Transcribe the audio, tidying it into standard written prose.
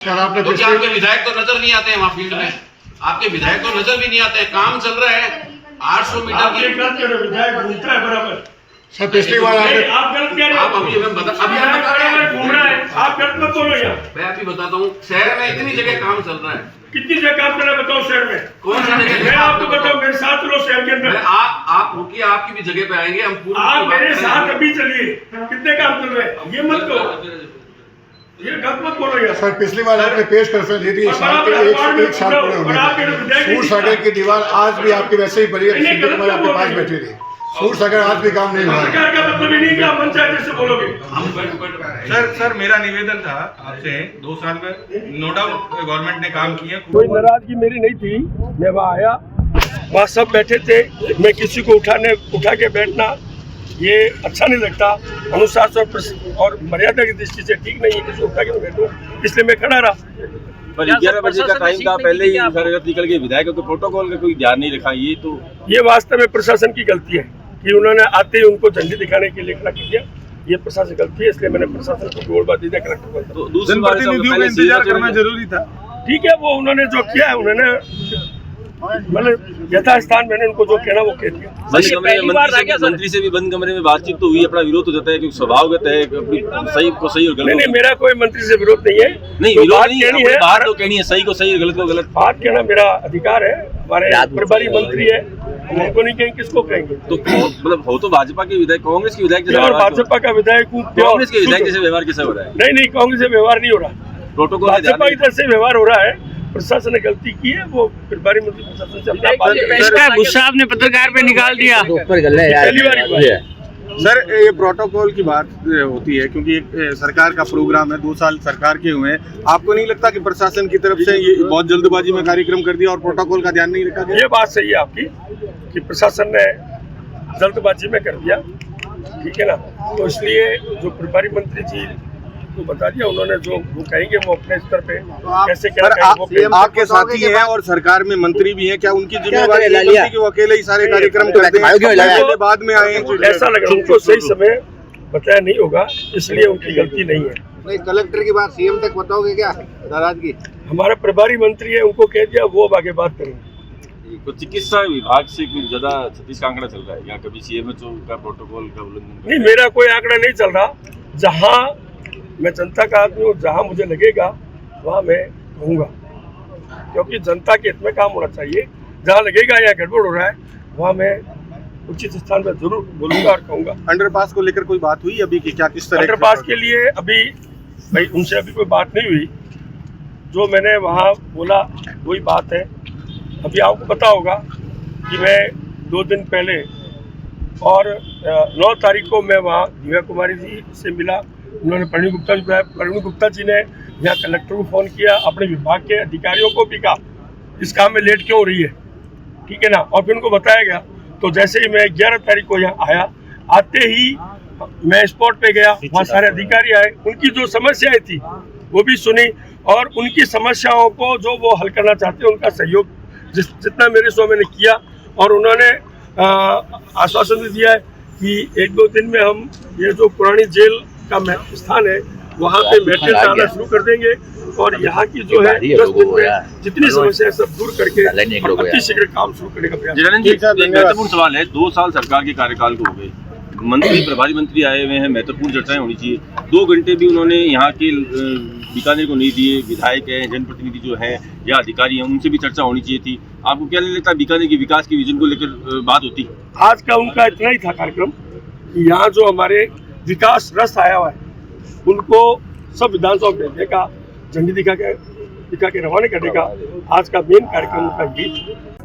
तो क्या आपके विधायक तो नजर नहीं आते हैं वहाँ फील्ड में? आपके विधायक तो नजर भी नहीं आते हैं। काम चल रहा है 800 मीटर की। विधायक घूमता है बराबर। सर पिछली बार आप गलत कह रहे हो। आप अभी हमें बता घूम रहा है, आप गलत मत बोलो यार। मैं अभी बताता हूँ, शहर में इतनी जगह काम चल रहा है। कितनी जगह काम चल रहा है बताओ शहर में? कौन सी जगह? मैं आपको बताऊं, मेरे साथ चलो शहर के अंदर। आप रुकिए, आपकी भी जगह पे आएंगे हम पूरी। आप मेरे साथ अभी चलिए, कितने काम चल रहे हैं ये मत करो, ये गलत मत बोलो यार। सर पिछली बार आपने पेश कॉन्फ्रेंस दी थी, एक साल पूरे होने सूर सागर की दीवार आज भी आपकी वैसे ही पड़ी है, आपके पास बैठी थी। सूर सागर आज भी काम नहीं हुआ। सरकार का मतलब ही नहीं कि आप पंचायत से बोलोगे। सर मेरा निवेदन था आपसे, 2 साल में नो डाउट गवर्नमेंट ने काम किया। कोई नाराजगी मेरी नहीं थी, मैं वहाँ आया, वहाँ सब बैठे थे, मैं किसी को उठा के बैठना ये अच्छा नहीं लगता, अनुशासन और मर्यादा की दृष्टि से ठीक नहीं है किसी को उठा के बैठो, इसलिए मैं खड़ा रहा। पर 11 बजे का टाइम था, पहले ही निकल गए, विधायकों के प्रोटोकॉल का कोई ध्यान नहीं रखा। ये वास्तव में प्रशासन की गलती है कि उन्होंने आते ही उनको झंडी दिखाने के लिए खड़ा कर दिया। ये प्रशासन की गलती है, इसलिए मैंने प्रशासन को गोलबार दे दिया कलेक्टर को। तो दूसरी बार इंतजार करना जरूरी था। ठीक है, वो उन्होंने जो किया है, उन्होंने मतलब यथास्थान मैंने उनको जो कहना वो कह दिया। मंत्री से भी बंद कमरे में बातचीत तो हुई, अपना विरोध तो जताया क्योंकि स्वभावगत है, सही को सही और गलत। नहीं, मेरा कोई मंत्री से विरोध नहीं है। नहीं, विरोध नहीं है, बात तो कहनी है, सही को सही और गलत को गलत। बात कहना मेरा अधिकार है, हमारे प्रभारी मंत्री है, उनको नहीं कहेंगे किसको कहेंगे? तो मतलब हो तो भाजपा के विधायक, कांग्रेस के विधायक और भाजपा का विधायक हूँ, कांग्रेस के विधायक जैसे व्यवहार कैसे हो रहा है? नहीं, कांग्रेस से व्यवहार नहीं हो रहा, प्रोटोकॉल भाजपा की तरफ से व्यवहार हो रहा है। प्रशासन ने गलती की है, वो प्रभारी मंत्री प्रशासन से अपना गुस्सा आपने पत्रकार पे निकाल दिया। पहली बार सर ये प्रोटोकॉल की बात होती है क्योंकि एक सरकार का प्रोग्राम है, 2 साल सरकार के हुए हैं, आपको नहीं लगता कि प्रशासन की तरफ से ये बहुत जल्दबाजी में कार्यक्रम कर दिया और प्रोटोकॉल का ध्यान नहीं रखा गया? ये बात सही है आपकी कि प्रशासन ने जल्दबाजी में कर दिया, ठीक है ना। तो इसलिए जो प्रभारी मंत्री जी को बता दिया, उन्होंने जो वो कहेंगे वो अपने स्तर पे कैसे क्या आपके साथी हैं और सरकार में मंत्री भी हैं, क्या उनकी जिम्मेवारी नहीं कि वो अकेले ही सारे कार्यक्रम करते हैं, बाद में आए? ऐसा लग रहा है उनको सही समय बताया नहीं होगा, इसलिए उनकी गलती नहीं है। कलेक्टर की बात सीएम तक बताओगे क्या नाराजगी? हमारा प्रभारी मंत्री है, उनको कह दिया, वो अब आगे बात करेंगे। तो चिकित्सा विभाग से कुछ ज्यादा 36 का आंकड़ा चल रहा है या कभी सीएमएचओ का प्रोटोकॉल का उल्लंघन? नहीं, मेरा कोई आंकड़ा नहीं चल रहा। जहाँ मैं जनता का आदमी हूँ, जहाँ मुझे लगेगा वहाँ मैं कहूँगा, क्योंकि जनता के हित में काम होना चाहिए। जहाँ लगेगा यहाँ गड़बड़ हो रहा है, वहाँ मैं उचित स्थान पर जरूर बोलूँगा और कहूँगा। अंडरपास को लेकर कोई बात हुई अभी कि क्या, किस तरह? अंडरपास के लिए अभी भाई उनसे अभी कोई बात नहीं हुई, जो मैंने वहाँ बोला वही बात है। अभी आपको पता होगा कि मैं 2 दिन पहले और 9 तारीख को मैं वहाँ दिव्या कुमारी जी से मिला। उन्होंने प्रवीण गुप्ता जी ने यहाँ कलेक्टर को फ़ोन किया, अपने विभाग के अधिकारियों को भी कहा इस काम में लेट क्यों हो रही है, ठीक है ना। और फिर उनको बताया गया। तो जैसे ही मैं 11 तारीख को यहाँ आया, आते ही मैं स्पॉट पे गया, वहाँ सारे अधिकारी आए, उनकी जो समस्याएं थी वो भी सुनी और उनकी समस्याओं को जो वो हल करना चाहते हैं उनका सहयोग जितना मेरे सो मैंने किया। और उन्होंने आश्वासन भी दिया है कि 1-2 दिन में हम ये जो पुरानी जेल का स्थान है वहाँ पे मेंटेन आना शुरू कर देंगे और यहाँ की जो है 10 दिन में जितनी समस्या है सब दूर करके अति शीघ्र काम शुरू करने का प्रयास। एक महत्वपूर्ण सवाल है, 2 साल सरकार के कार्यकाल को हो गए, मंत्री प्रभारी मंत्री आए हुए हैं, महत्वपूर्ण चर्चाएं होनी चाहिए। 2 घंटे भी उन्होंने यहाँ के बीकानेर को नहीं दिए। विधायक हैं, जनप्रतिनिधि जो हैं या अधिकारी हैं, उनसे भी चर्चा होनी चाहिए थी। आपको क्या नहीं लगता बीकानेर के विकास के विजन को लेकर बात होती? आज का उनका इतना ही था कार्यक्रम कि यहाँ जो हमारे विकास रस आया हुआ है उनको सब विधानसभा भेजने का, झंडी दिखा के रवाना करने का आज का मेन कार्यक्रम उनका गीत